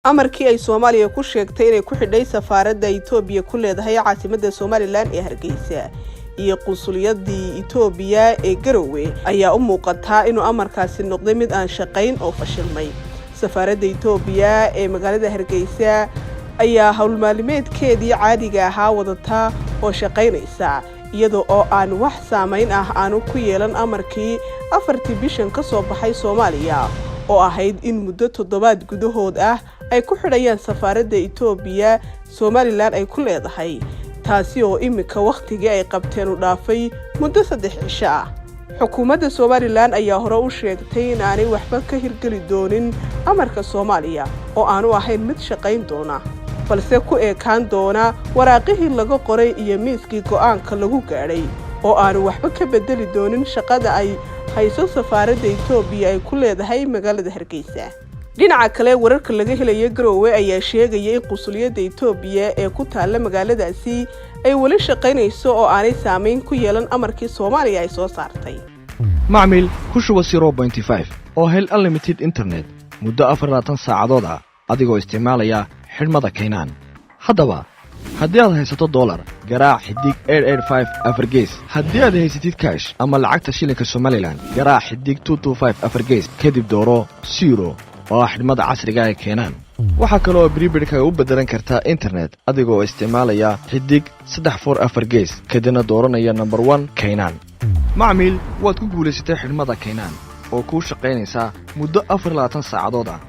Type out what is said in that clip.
amarkii ay Soomaaliya ku sheegtay inay ku xidhay safaaradda Itoobiya ku leedahay caasimadda Somaliland ee Hargeysa iyo qunsuliyadii Itoobiya ee Garowe ayaa u muuqata inuu amarkaasi noqday mid aan shaqayn oo fashilmay. safaaradda Itoobiya ee magaalada Hargeysa ayaa hawlmaalmeedkeedii caadiga ahaa wadata oo shaqaynaysa iyadoo oo aan wax saameyn ah aanu ku yeelan amarkii 4 bishan ka soo baxay Soomaaliya oo ahayd in muddo 7 gudahood ah ay ku xidhayaan safaaradda Itoobiya Somaliland ay ku leedahay taasi oo imika waqtigii ay qabteen u dhaafay muddo 3 cisho ah. xukuumadda Somaliland ayaa hore u sheegtay in aanay waxba ka hirgeli doonin amarka Soomaaliya oo aanu ahayn mid shaqayn doona balse ku eekaan doona waraaqihii laga qoray iyo miiskii go'aanka lagu gaadhay oo aanu waxba ka bedeli doonin shaqada ay hayso safaaradda Itoobiya ay ku leedahay magaalada Hargeysa. dhinaca kale wararka laga helayo Garowe ayaa sheegaya in qunsuliyadda Itoobiya ee ku taala magaaladaasi ay wali shaqaynayso oo aanay saameyn ku yeelan amarkii Soomaaliya ay soo saartay. macmiil ku shuba 0.5 oo hel unlimited internet muddo 24 saacadood ah adigoo isticmaalaya xidhmada Keenan. haddaba haddii aad haysato dollar garaac xidig 885 afargees haddii aad haysatid cash ama lacagta shilinka Somaliland garaac xidig 225 afargees kadib dooro 0 oo xidhmada casriga ah ee Keenan. waxa kale oo prepaid-ka u bedelan kartaa internet adigoo isticmaalaya xidig 34 gees kadibna dooranaya number 1 Keenan. macmiil waad ku guulaysatay xidhmada Keenan oo ku shaqaynaysa muddo 24 saacadood ah